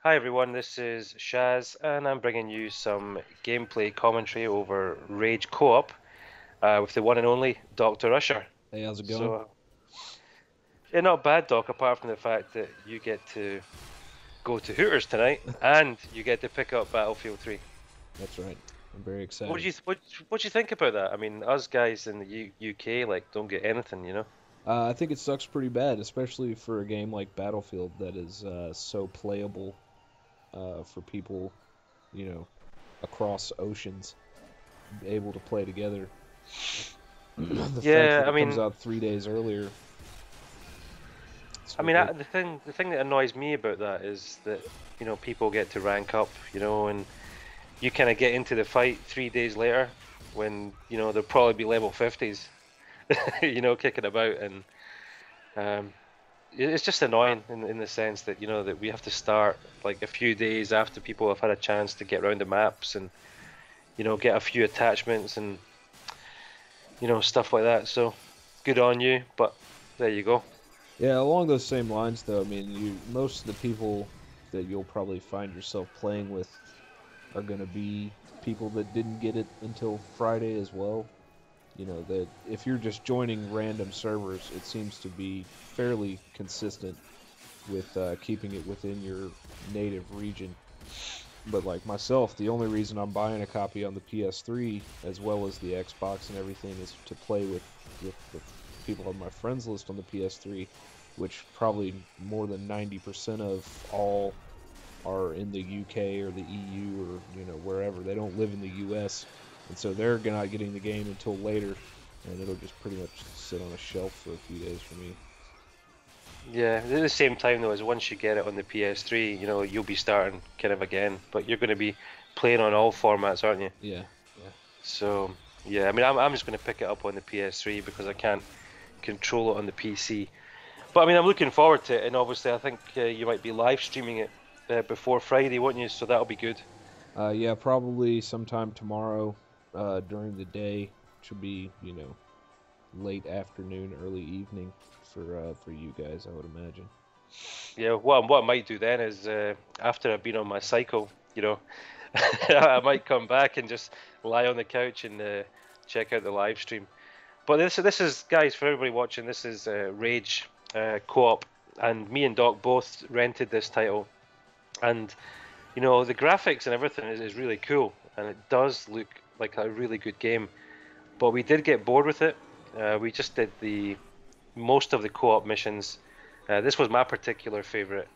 Hi everyone, this is Shaz, and I'm bringing you some gameplay commentary over Rage Co-op with the one and only Dr. Usher. Hey, how's it going? So, yeah, not bad, Doc, apart from the fact that you get to go to Hooters tonight and you get to pick up Battlefield 3. That's right. I'm very What do excited. you what do you think about that? I mean, us guys in the UK like don't get anything, you know? I think it sucks pretty bad, especially for a game like Battlefield that is so playable for people, you know, across oceans, able to play together. The fact Yeah, that it comes out 3 days earlier, it's no good. the thing that annoys me about that is that people get to rank up, and you kind of get into the fight 3 days later when they'll probably be level 50s, kicking about, and um, it's just annoying in the sense that that we have to start like a few days after people have had a chance to get around the maps and get a few attachments and stuff like that. So good on you, but there you go. Yeah, along those same lines, though, I mean, most of the people that you'll probably find yourself playing with are going to be people that didn't get it until Friday as well. That if you're just joining random servers, it seems to be fairly consistent with keeping it within your native region. But like myself, the only reason I'm buying a copy on the PS3 as well as the Xbox and everything is to play with the people on my friends list on the PS3, which probably more than 90% of all are in the UK or the EU or wherever. They don't live in the US, and so they're not getting the game until later, and it'll just pretty much sit on a shelf for a few days for me. Yeah, at the same time though, as once you get it on the PS3, you'll be starting kind of again, but you're going to be playing on all formats, aren't you? Yeah, yeah, So yeah, I mean, I'm just going to pick it up on the PS3 because I can't control it on the PC. But I mean, I'm looking forward to it, and obviously, I think you might be live streaming it before Friday, won't you? So that'll be good. yeah. Probably sometime tomorrow during the day. Should be late afternoon, early evening for you guys, I would imagine. Yeah, what I might do then is after I've been on my cycle, I might come back and just lie on the couch and check out the live stream. But this is guys, for everybody watching. This is Rage Co-op, and me and Doc both rented this title, and the graphics and everything is really cool, and it does look like a really good game. But we did get bored with it. We just did the most of the co-op missions. This was my particular favorite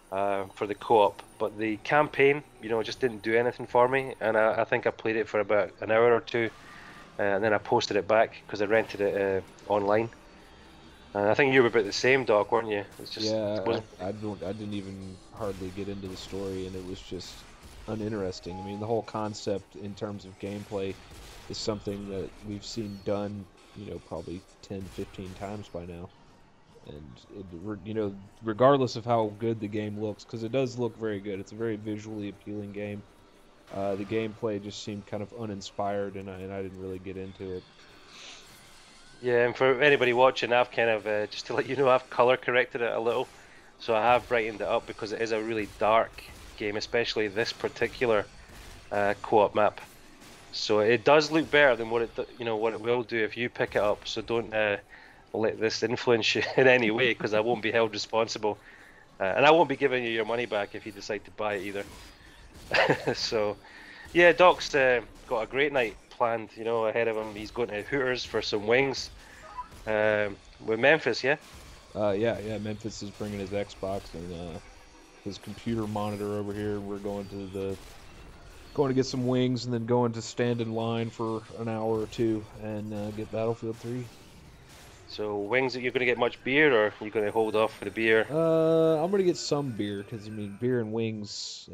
for the co-op, but the campaign, just didn't do anything for me, and I think I played it for about an hour or two, and then I posted it back because I rented it online. And I think you were about the same, Doc, weren't you? It's just Yeah, wasn't. I didn't even hardly get into the story, and it was just uninteresting. I mean, the whole concept in terms of gameplay is something that we've seen done, probably 10, 15 times by now. And regardless of how good the game looks, because it does look very good, it's a very visually appealing game. The gameplay just seemed kind of uninspired, and I didn't really get into it. Yeah, and for anybody watching, I've kind of just to let you know, I've color corrected it a little, so I have brightened it up because it is a really dark game, especially this particular co-op map. So it does look better than what it will do if you pick it up. So don't let this influence you in any way, because I won't be held responsible, and I won't be giving you your money back if you decide to buy it either. So yeah, Doc's got a great night planned, ahead of him. He's going to Hooters for some wings with Memphis, yeah. Yeah, yeah. Memphis is bringing his Xbox and his computer monitor over here. We're going to get some wings and then going to stand in line for an hour or two and get Battlefield 3. So wings, you're going to get much beer, or you're going to hold off for the beer? I'm gonna get some beer because I mean beer and wings,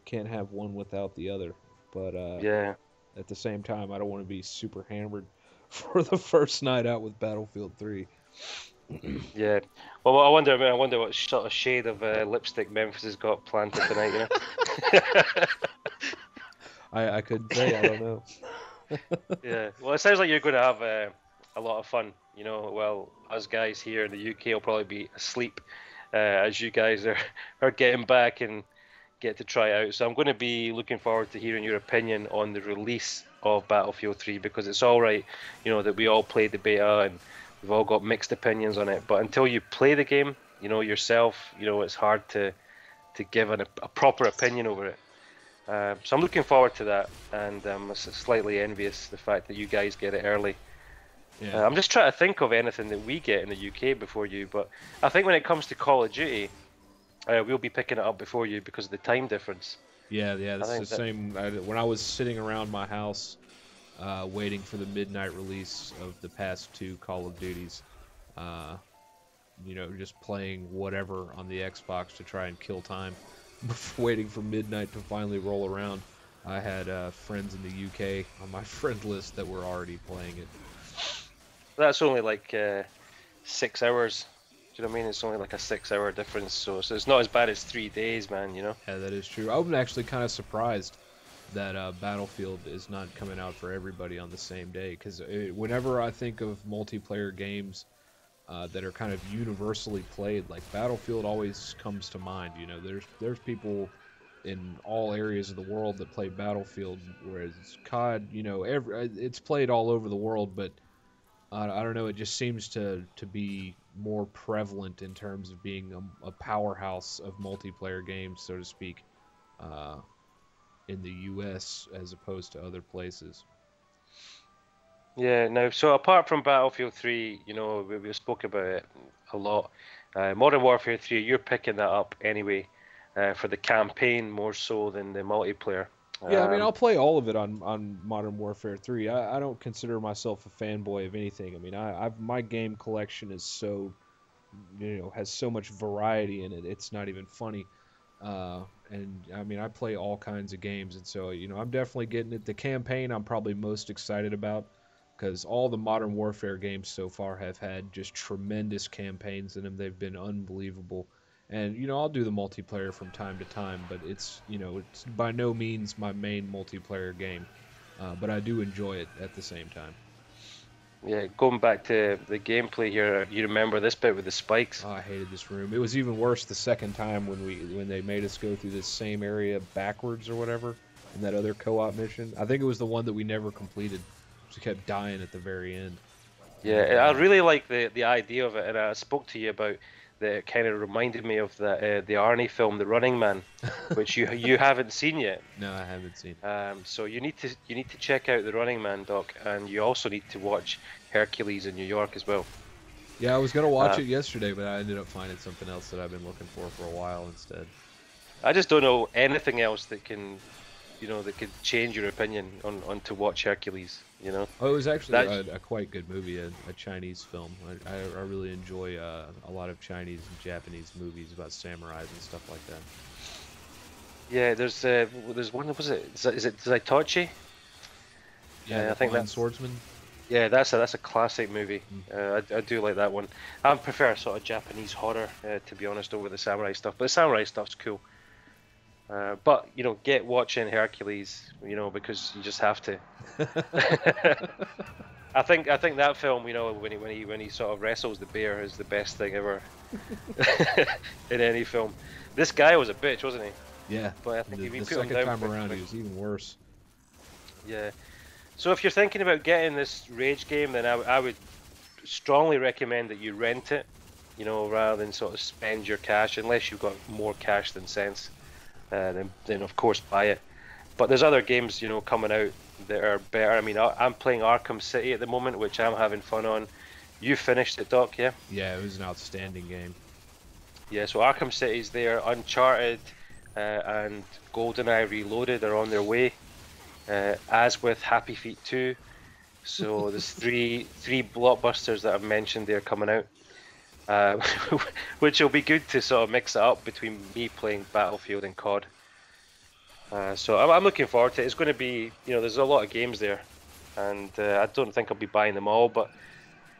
can't have one without the other. But Yeah, at the same time, I don't want to be super hammered for the first night out with Battlefield 3. yeah. Well, I wonder what sort of shade of lipstick Memphis has got planned for tonight, I couldn't say. I don't know. Yeah. Well, it sounds like you're going to have a lot of fun. Well, us guys here in the UK will probably be asleep as you guys are getting back and get to try it out. So I'm going to be looking forward to hearing your opinion on the release of Battlefield 3, because it's all right, that we all played the beta and we've all got mixed opinions on it. But until you play the game, yourself, it's hard to give a proper opinion over it. So I'm looking forward to that, and I'm slightly envious the fact that you guys get it early. Yeah. I'm just trying to think of anything that we get in the UK before you, but I think when it comes to Call of Duty, we'll be picking it up before you because of the time difference. Yeah, I this is the think that, same. When I was sitting around my house waiting for the midnight release of the past two Call of Duties, uh, just playing whatever on the Xbox to try and kill time, waiting for midnight to finally roll around. I had friends in the UK on my friend list that were already playing it. that's only like 6 hours. Do you know what I mean? It's only like a 6 hour difference, so it's not as bad as 3 days, man. Yeah, that is true. I'm actually kind of surprised that Battlefield is not coming out for everybody on the same day, because whenever I think of multiplayer games that are kind of universally played, like Battlefield always comes to mind. There's people in all areas of the world that play Battlefield, whereas COD, it's played all over the world, but I don't know, it just seems to be more prevalent in terms of being a powerhouse of multiplayer games, so to speak, uh, in the US as opposed to other places. Yeah. Now, so apart from Battlefield 3, we spoke about it a lot. Modern Warfare 3, you're picking that up anyway, for the campaign more so than the multiplayer. Yeah, I mean, Um, I'll play all of it on Modern Warfare 3. I don't consider myself a fanboy of anything. I mean, my game collection is so, has so much variety in it. It's not even funny. And I mean, I play all kinds of games, and so I'm definitely getting it. The campaign I'm probably most excited about, because all the Modern Warfare games so far have had just tremendous campaigns in them. They've been unbelievable. And I'll do the multiplayer from time to time, but it's by no means my main multiplayer game. But I do enjoy it at the same time. yeah, going back to the gameplay here, you remember this bit with the spikes? Oh, I hated this room. It was even worse the second time when they made us go through this same area backwards or whatever in that other co-op mission. I think it was the one that we never completed. We kept dying at the very end. Yeah, And I really like the idea of it, and I spoke to you about that. It kind of reminded me of the Arnie film, The Running Man, which you haven't seen yet. no, I haven't seen it. So you need to check out The Running Man, Doc, and you also need to watch Hercules in New York as well. Yeah, I was gonna watch Uh, it yesterday, but I ended up finding something else that I've been looking for a while instead. I just don't know anything else that could change your opinion on to watch Hercules. Oh, it was actually That's a quite good movie, a Chinese film. I really enjoy a lot of Chinese and Japanese movies about samurais and stuff like that. yeah. There's one. Was it? Is it Zaitochi? Yeah, I the think Blind that's Swordsman. yeah. That's a classic movie. I do like that one. I prefer sort of Japanese horror, to be honest, over the samurai stuff. But the samurai stuff's cool. But get watching Hercules, because you just have to. I think that film, when he sort of wrestles the bear, is the best thing ever in any film. This guy was a bitch, wasn't he? Yeah, But I think the, if you the put him second down time around he was even worse. yeah. So if you're thinking about getting this Rage game, then I would strongly recommend that you rent it, rather than sort of spend your cash, unless you've got more cash than sense. Then of course buy it. But there's other games, coming out that are better. I mean, I'm playing Arkham City at the moment, which I'm having fun on. You finished it, Doc, yeah? Yeah, it was an outstanding game. Yeah, so Arkham City's there, Uncharted, and GoldenEye Reloaded are on their way, as with Happy Feet 2. So there's three blockbusters that I've mentioned there coming out, uh, which will be good to sort of mix it up between me playing Battlefield and COD. So I'm looking forward to it. It's going to be, there's a lot of games there, and I don't think I'll be buying them all, but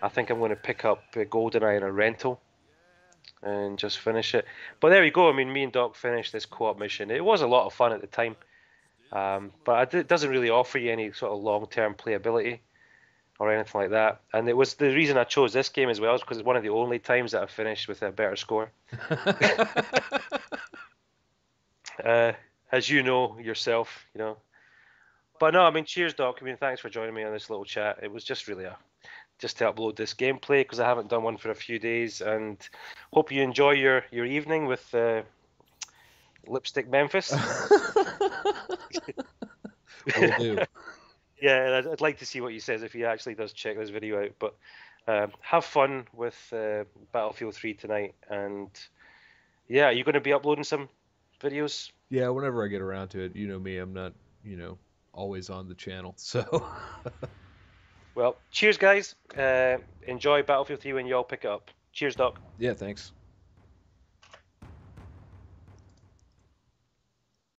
I think I'm going to pick up GoldenEye in a rental and just finish it. But there we go. I mean, me and Doc finished this co-op mission. It was a lot of fun at the time, but it doesn't really offer you any sort of long-term playability or anything like that. And it was the reason I chose this game as well, is because it's one of the only times that I've finished with a better score. uh, as you know yourself, you know. But no, I mean, cheers, Doc. I mean, thanks for joining me on this little chat. It was just really just to upload this gameplay because I haven't done one for a few days, and hope you enjoy your evening with Lipstick Memphis. Will do. Yeah, and I'd like to see what he says if he actually does check this video out. But have fun with Battlefield 3 tonight, and yeah, are you going to be uploading some videos? Yeah, whenever I get around to it, you know me, I'm not, always on the channel. So, Well, cheers, guys. Enjoy Battlefield 3 when you all pick it up. Cheers, Doc. yeah, thanks.